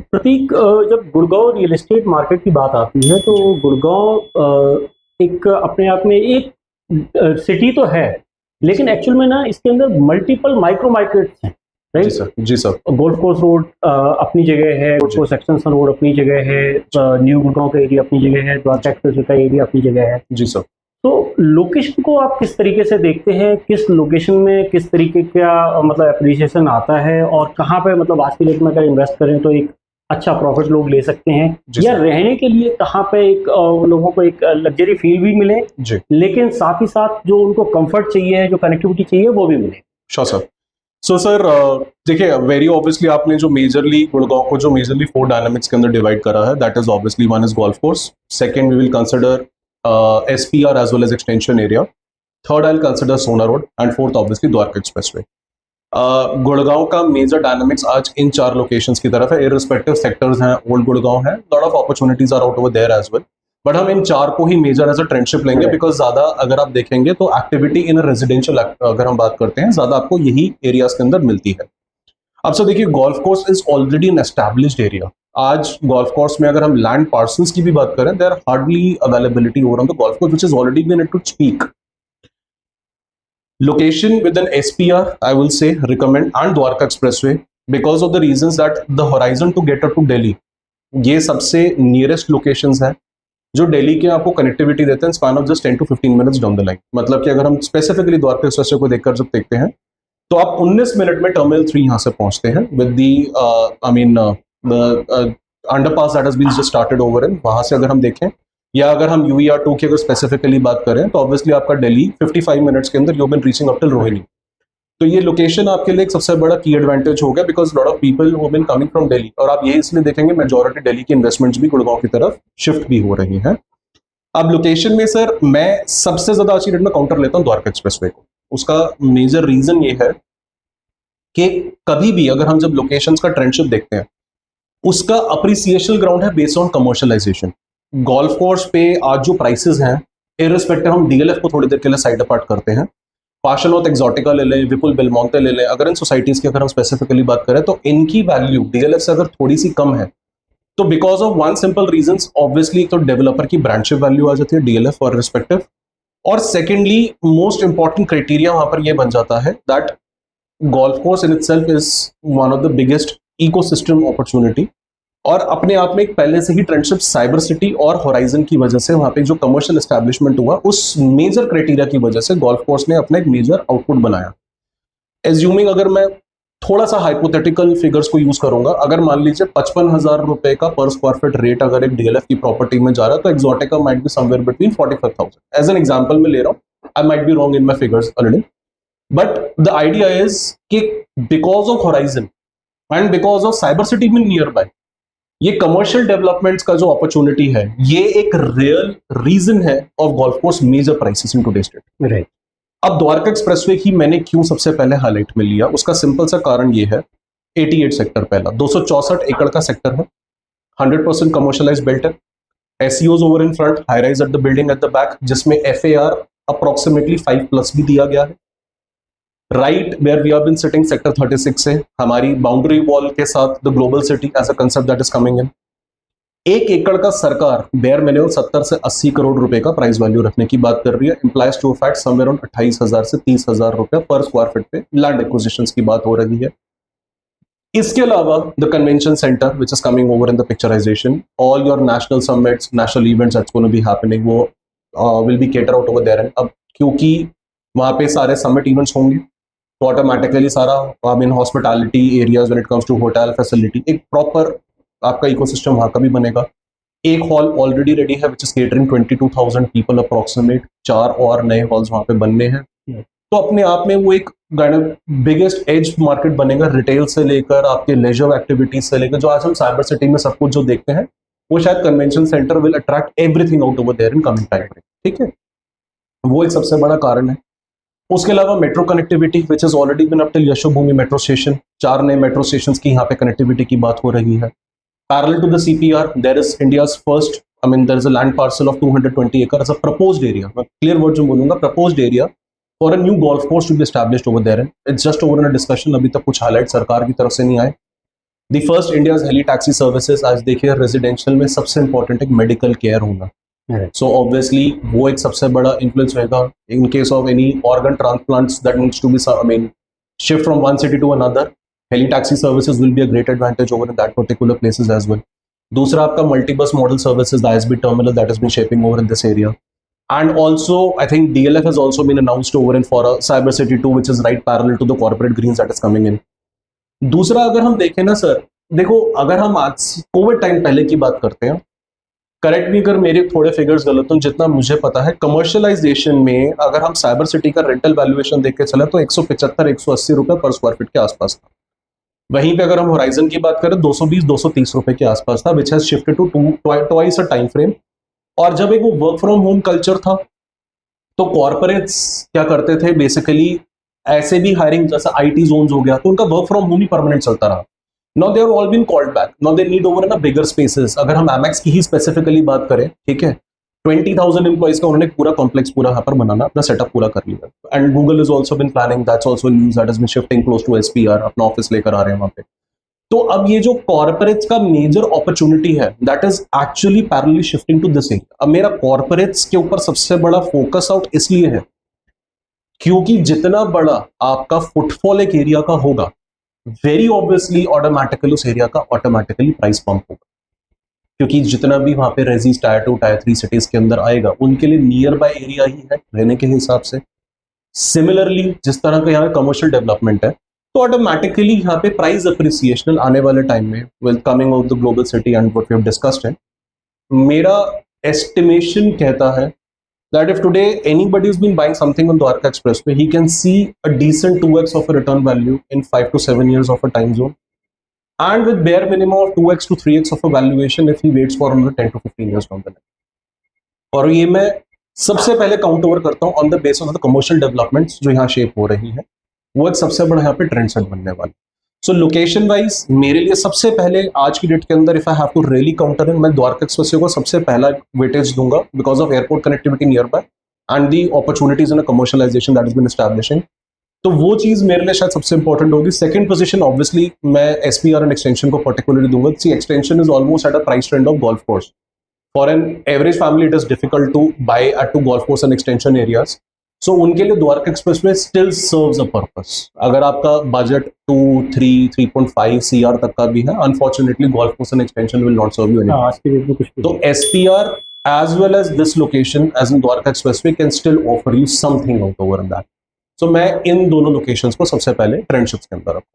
प्रतीक, जब Gurgaon real estate market की बात आती है तो गुड़गांव एक अपने आप में एक सिटी तो है, लेकिन एक्चुअल में ना इसके अंदर मल्टीपल माइक्रो मार्केट्स हैं। जी राइट। सर, जी सर। गोल्फ कोर्स रोड अपनी जगह है, गोल्फ जी कोर्स एक्सटेंशन रोड अपनी जगह है, न्यू गुड़गांव का एरिया अपनी जगह है, द्वारका एक्सप्रेस का एरिया अपनी जगह है। जी सर। तो लोकेशन को आप किस तरीके से देखते हैं? किस लोकेशन में किस तरीके का मतलब एप्रिसिएशन आता है, और कहाँ पे मतलब आज की डेट में अगर इन्वेस्ट करें तो एक अच्छा प्रॉफिट लोग ले सकते हैं, जी या सर। रहने के लिए कहाँ पे एक लोगों को एक लग्जरी फील भी मिले, जी लेकिन साथ ही साथ जो उनको कंफर्ट चाहिए, जो कनेक्टिविटी चाहिए, वो भी मिले। Sure sir. सो सर, देखिए, वेरी ऑब्वियसली आपने जो मेजरली गुड़गांव को जो मेजरली 4 डायनामिक्स के अंदर डिवाइड करा है, that is obviously one is golf course, second we will consider SPR as well as extension area, third I will consider Sohna road, and fourth obviously Dwarka expressway. Gurgaon का major dynamics आज इन 4 locations की तरफ है, irrespective sectors हैं, old Gurgaon है, lot of opportunities are out over there as well, but हम इन 4 को ही मेजर एज अ ट्रेंडशिप लेंगे, बिकॉज ज्यादा अगर आप देखेंगे तो एक्टिविटी इन रेजिडेंशियल अगर हम बात करते हैं, ज्यादा आपको यही एरियाज के अंदर मिलती है। अब सर देखिए, golf course is already an established area. आज गोल्फ कोर्स में अगर हम लैंड पार्सल्स की भी बात करें, there hardly availability over on the golf course which is already been it to speak. Location with an SPR, I will say recommend, and Dwarka Expressway, because of the reasons that the horizon to get up to Delhi, ये सबसे nearest locations हैं जो दिल्ली के आपको connectivity देते हैं span of just 10 to 15 minutes down the line. मतलब कि अगर हम स्पेसिफिकली द्वारका एक्सप्रेसवे को देखकर जब देखते हैं तो आप 19 मिनट में टर्मिनल 3 यहाँ से पहुंचते हैं with the I mean the underpass that has been just started over in, वहां से अगर हम देखें, या अगर हम UER2 की अगर स्पेसिफिकली बात करें तो ऑब्वियसली आपका दिल्ली 55 मिनट्स के अंदर you have been reaching up till Rohini. तो ये लोकेशन आपके लिए एक सबसे बड़ा की एडवांटेज हो गया, because lot of people who have been coming from Delhi, और आप ये इसलिए देखेंगे मेजॉरिटी दिल्ली की इन्वेस्टमेंट्स भी गुड़गांव की तरफ शिफ्ट भी हो रही हैं। अब लोकेशन में सर मैं सबसे ज्यादा अच्छी रेट में काउंटर लेता हूँ द्वारका एक्सप्रेसवे को। उसका मेजर रीजन ये है कि कभी भी अगर हम जब लोकेशंस का ट्रेंडशिप देखते हैं, उसका अप्रिसिएशन ग्राउंड है based on commercialisation. Golf course पे आज जो प्राइसेस हैं, इररिस्पेक्टिव हम DLF को थोड़ी देर के लिए साइड अपार्ट करते हैं, पार्शनोथ एक्सोटिका ले लें, विपुल बेलमोंटे ले लें, अगर इन सोसाइटीज की अगर हम स्पेसिफिकली बात करें तो इनकी वैल्यू DLF से अगर थोड़ी सी कम है, तो because of one simple reason, obviously तो डेवलपर की ब्रांडशिप वैल्यू आ जाती है DLF और रिस्पेक्टिव, और सेकेंडली मोस्ट इंपॉर्टेंट क्राइटेरिया वहां पर यह बन जाता है that golf course in itself is one of the biggest ecosystem opportunity, और अपने आप में एक पहले से ही ट्रेंडशिप साइबर सिटी और होराइजन की वजह से वहां पे जो कमर्शियल एस्टैब्लिशमेंट हुआ, उस मेजर क्राइटेरिया की वजह से गोल्फ कोर्स ने अपना एक मेजर आउटपुट बनाया। एज्यूमिंग अगर मैं थोड़ा सा हाइपोथेटिकल फिगर्स को यूज करूंगा, अगर मान लीजिए 55,000 रुपए का पर स्क्वायर फीट रेट अगर एक DLF की प्रॉपर्टी में जा रहा है, तो Exotica might be somewhere between 45,000 as an example में ले रहा हूं, I might be wrong in my figures a little, but the idea is कि because of horizon and because of cyber city में नियर बाय, ये commercial developments का जो opportunity है, ये एक रियल रीजन है of golf course major prices in today state. Right. अब द्वारका एक्सप्रेसवे की मैंने क्यों सबसे पहले हाईलाइट में लिया, उसका सिंपल सा कारण ये है, 88 सेक्टर पहला 264 एकड़ का सेक्टर है, 100% कमर्शियलाइज्ड बिल्ट है, SEOs over in front, high rise at the building at the back, जिसमें FAR अप्रोक्सीमेटली 5+ भी दिया गया है। Right where we have been sitting sector 36 से हमारी बाउंड्री वॉल के साथ the global city as a concept that is coming in. 1 एकड़ का सरकार बेयर मिनिमम 70 से 80 करोड़ रुपए का प्राइस वैल्यू रखने की बात कर रही है, implies to fact somewhere around 28,000 से 30,000 रुपए पर स्क्वायर फीट पे लैंड एक्विजिशंस की बात हो रही है। इसके अलावा the convention centre which is coming over in the picturisation, all your national summits, national events that's gonna be happening, वो will be cater out over there. अब क्योंकि वहां पे सारे समिट इवेंट्स होंगे, तो ऑटोमेटिकली सारा I mean hospitality areas when it comes to hotel facility, एक प्रॉपर आपका इकोसिस्टम वहां का भी बनेगा। एक हॉल ऑलरेडी रेडी है which is catering 22,000 people approximate, 4 और नए हॉल्स वहां पे बनने हैं। तो अपने आप में वो एक बिगेस्ट एज मार्केट बनेगा, रिटेल से लेकर आपके लेजर एक्टिविटीज से लेकर, जो आज हम साइबर सिटी में सब कुछ जो देखते हैं, वो शायद convention centre will attract everything out over there in coming time. ठीक है, वो एक सबसे बड़ा कारण है। उसके अलावा metro connectivity which is already been up till Yashobhoomi metro station, 4 नए मेट्रो स्टेशन की यहाँ पे कनेक्टिविटी की बात हो रही है। Parallel to the CPR there is India's first, I mean there is a land parcel of 220 एकड़ एज अ प्रपोज्ड एरिया, मैं क्लियर वर्ड जो बोलूंगा, proposed area for a new golf course to be established over there. It's just over in a discussion, अभी तक कुछ highlight सरकार की तरफ से नहीं आए। The first India's heli taxi services. आज देखिए रेजिडेंशियल में सबसे इंपॉर्टेंट एक मेडिकल केयर होना, Correct. सो ऑब्वियसली वो एक सबसे बड़ा इन्फ्लुएंस रहेगा in case of any organ transplants that needs to be I mean shift from one city to another. Heli taxi services will be a great advantage over in that particular places as well. दूसरा आपका multibus model services, the ISB terminal that has been shaping over in this area. And also, I think DLF has also been announced over in for a Cyber City 2, which is right parallel to the corporate greens that is coming in. दूसरा अगर हम देखें ना sir, देखो अगर हम आज Covid time पहले की बात करते हैं, करेक्ट मी अगर मेरे थोड़े फिगर्स गलत हो, जितना मुझे पता है कमर्शियलाइजेशन में अगर हम साइबर सिटी का रेंटल वैल्यूएशन देख के चले तो 175-180 रुपए पर स्क्वायर फीट के आसपास था। वहीं पे अगर हम होराइजन की बात करें 220-230 रुपए के आसपास था, which has shifted to twice a time frame. और जब एक वो वर्क फ्रॉम होम कल्चर था तो कॉर्पोरेट्स क्या करते थे, बेसिकली ऐसे भी हायरिंग जैसा आईटी जोन्स हो गया तो उनका वर्क फ्रॉम होम ही परमानेंट चलता रहा। Now they are all been called back, now they need over in a bigger spaces. अगर हम एमएक्स की ही स्पेसिफिकली बात करें, ठीक है, 20,000 एम्प्लॉइज का उन्होंने पूरा कॉम्प्लेक्स पूरा यहाँ पर बनाना, अपना सेटअप पूरा कर लिया। And Google is also been planning, that's also news that has been shifting close to SPR, अपना ऑफिस लेकर आ रहे हैं वहां पे। तो अब ये जो कॉर्पोरेट्स का मेजर अपॉर्चुनिटी है that is actually parallelly shifting to this area. अब मेरा कॉर्पोरेट्स के ऊपर सबसे बड़ा फोकस आउट इसलिए है क्योंकि जितना बड़ा आपका फुटफॉल एक एरिया का होगा, वेरी ऑब्वियसली ऑटोमेटिकली उस एरिया का ऑटोमेटिकली प्राइस पंप होगा, क्योंकि जितना भी वहां पे रेजिस टायर 2 टायर 3 सिटीज के अंदर आएगा उनके लिए नियर बाय एरिया ही है रहने के हिसाब से। सिमिलरली जिस तरह का यहाँ कमर्शियल डेवलपमेंट है तो ऑटोमेटिकली यहाँ पे प्राइस अप्रिसिएशन आने वाले टाइम में will coming of the global city and what we have discussed है। मेरा एस्टिमेशन कहता है that if today anybody has been buying something on Dwarka Expressway, he can see a decent 2x of a return value in 5 to 7 years of a time zone, and with bare minimum of 2x to 3x of a valuation if he waits for another 10 to 15 years down the line. और ये मैं सबसे पहले count over करता हूँ on the basis of the commercial developments जो यहाँ shape हो रही है, वो एक सबसे बड़ा यहाँ पे ट्रेंड सेट बनने वाला। सो लोकेशन वाइज मेरे लिए सबसे पहले आज की डेट के अंदर if I have to really counter in, मैं द्वारका एक्सप्रेसवे को सबसे पहला वेटेज दूंगा because of airport connectivity near by and the opportunities in a commercialisation that is been establishing. तो वो चीज मेरे लिए शायद सबसे इंपॉर्टेंट होगी। सेकंड पोजीशन ऑब्वियसली मैं एसपीआर एंड एक्सटेंशन को पर्टिकुलरली दूंगा। See extension is almost at a price trend of golf course. For an average family it is difficult to buy at to golf course and extension areas, so उनके लिए Dwarka expressway still serves a purpose. अगर आपका budget 2-3.5 CR तक का भी है, unfortunately golf course and extension will not serve you any. आज के डेट में कुछ तो SPR as well as this location as in Dwarka Expressway can still offer you something out over that. So मैं इन दोनों लोकेशंस को सबसे पहले ट्रेंड शिफ्ट के अंदर रखूँ।